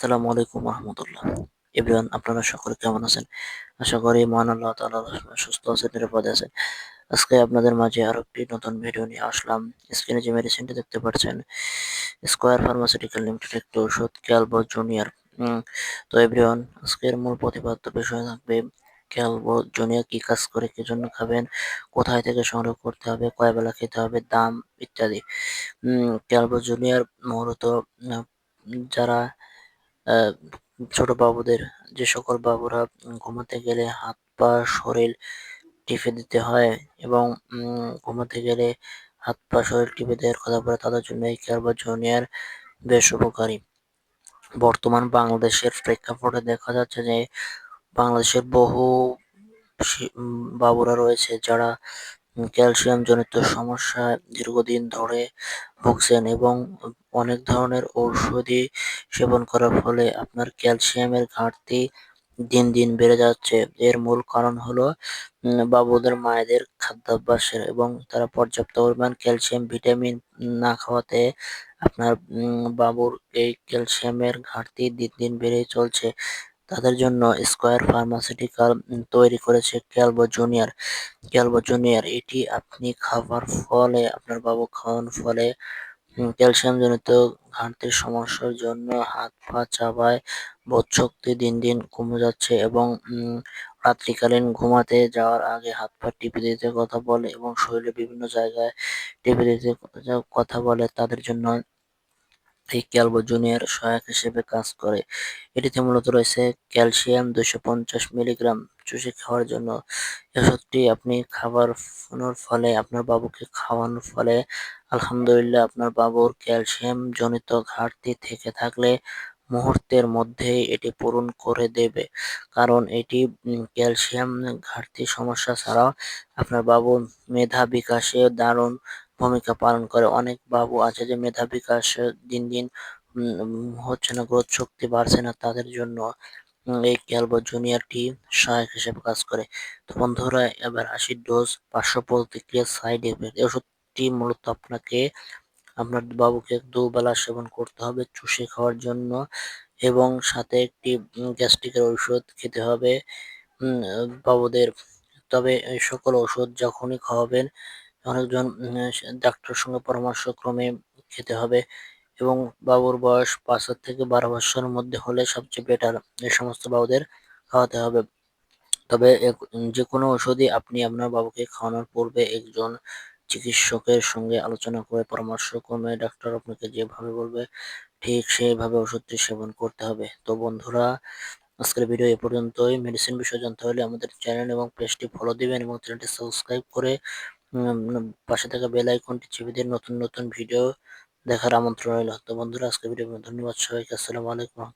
আসসালামু আলাইকুম রহমতুল্লাহ। এভরিওয়ান, আপনারা সকলে কেমন আছেন? আশা করি মহান আল্লাহ তাআলার রহমতে সুস্থ আছেন, নিরাপদে আছেন। আজকে আপনাদের মাঝে আরো একটি নতুন ভিডিও নিয়ে আসলাম। স্ক্রিনে যে মেডিসিনটি দেখতে পাচ্ছেন, স্কয়ার ফার্মাসিউটিক্যাল লিমিটেড একটি ওষুধ, ক্যালভো জুনিয়র। তো এভরিওয়ান, আজকের মূল প্রতিপাদ্য বিষয় থাকবে ক্যালভো জুনিয়র কি কাজ করে, কি জন্য খাবেন, কোথায় থেকে সংগ্রহ করতে হবে, কয় বেলা খেতে হবে, দাম ইত্যাদি। ক্যালভো জুনিয়র মূলত যারা আহ, ছোট বাবুদের, যে সকল বাবুরা ঘুমাতে গেলে হাত পা শরীর টিপে দিতে হয় এবং ঘুমাতে গেলে হাত পা শরীর টিপে দেওয়ার কথা বলে, তাদের জন্য এই ক্যালভো জুনিয়র বেশ উপকারী। বর্তমান বাংলাদেশের প্রেক্ষাপটে দেখা যাচ্ছে যে বাংলাদেশের বহু বাবুরা রয়েছে যারা ক্যালসিয়াম জনিত সমস্যায় দীর্ঘদিন ধরে ভুগছেন এবং অনেক ধরনের ঔষধি সেবন করার ফলে আপনার ক্যালসিয়ামের ঘাটতি দিন দিন বেড়ে যাচ্ছে। এর মূল কারণ হলো বাবুদের মায়েদের খাদ্যাভ্যাসের, এবং তারা পর্যাপ্ত পরিমাণ ক্যালসিয়াম ভিটামিন না খাওয়াতে আপনার বাবুর এই ক্যালসিয়ামের ঘাটতি দিন দিন বেড়েই চলছে। তাদের জন্য স্কয়ার ফার্মাসিউটিক্যাল তৈরি করেছে ক্যালভো জুনিয়র। ক্যালভো জুনিয়র এটি আপনি খাবার ফলে, আপনার বাবু খাওয়ানোর ফলে ক্যালসিয়াম জনিত ঘাটতির সমস্যার জন্য হাত পা চাবায় বোধশক্তি দিন দিন কমে যাচ্ছে এবং রাত্রিকালীন ঘুমাতে যাওয়ার আগে হাত পা টিপে দিতে কথা বলে এবং শরীরে বিভিন্ন জায়গায় টিপে দিতে কথা বলে, তাদের জন্য এই ক্যালভো জুনিয়র সহায়ক হিসেবে কাজ করে। এটিতে মূলত রয়েছে ক্যালসিয়াম 250 মিলিগ্রাম চুষে খাওয়ার জন্য। এই ওষুধটি আপনি খাওয়ানোর ফলে, আপনার বাবুকে খাওয়ানোর ফলে আলহামদুলিল্লাহ আপনার বাবুর ক্যালসিয়াম জনিত ঘাটতি থেকে থাকলে মুহূর্তের মধ্যেই এটি পূরণ করে দেবে। কারণ এটি ক্যালসিয়াম ঘাটতি সমস্যা ছাড়াও আপনার বাবুর মেধা বিকাশে দারুণ ভূমিকা পালন করে। অনেক বাবু আছে যে মেধা বিকাশ দিন দিন হচ্ছে না, গ্রোথ শক্তি বাড়ছে না, তাদের জন্য এই ক্যালভো জুনিয়রটি সহায়ক হিসেবে কাজ করে। তো বন্ধুরা, এবার আসি ডোজ, পার্শ্ব প্রতিক্রিয়া, সাইড এফেক্ট। এই ওষুধটি মূলত আপনাকে আপনার বাবুকে দুবেলা সেবন করতে হবে চুষে খাওয়ার জন্য, এবং সাথে একটি গ্যাস্ট্রিকের ঔষধ খেতে হবে বাবুদের। তবে এই সকল ওষুধ যখনই খাওয়াবেন অনেকজন ডাক্তারের সঙ্গে পরামর্শক্রমে খেতে হবে, এবং বাবুর বয়স ৫ থেকে ১২ বছরের মধ্যে হলে সবচেয়ে বেটার এই সমস্ত বাবুদের খাওয়াতে হবে। তবে যেকোনো ওষুধই আপনি আপনার বাবুকে খাওয়ানোর পূর্বে একজন চিকিৎসকের সঙ্গে আলোচনা করে পরামর্শক্রমে ডাক্তার আপনাকে যেভাবে বলবে ঠিক সেইভাবে ওষুধটি সেবন করতে হবে। তো বন্ধুরা, আজকের ভিডিও এ পর্যন্তই। মেডিসিন বিষয়ে জানতে হলে আমাদের চ্যানেল এবং পেজটি ফলো দিবেন এবং চ্যানেলটি সাবস্ক্রাইব করে পাশে থাকা বেল আইকনটি চেপে দিয়ে নতুন নতুন ভিডিও দেখার আমন্ত্রণ রইল। তো বন্ধুরা, আজকের ভিডিও ধন্যবাদ সবাইকে। আসসালামু আলাইকুম।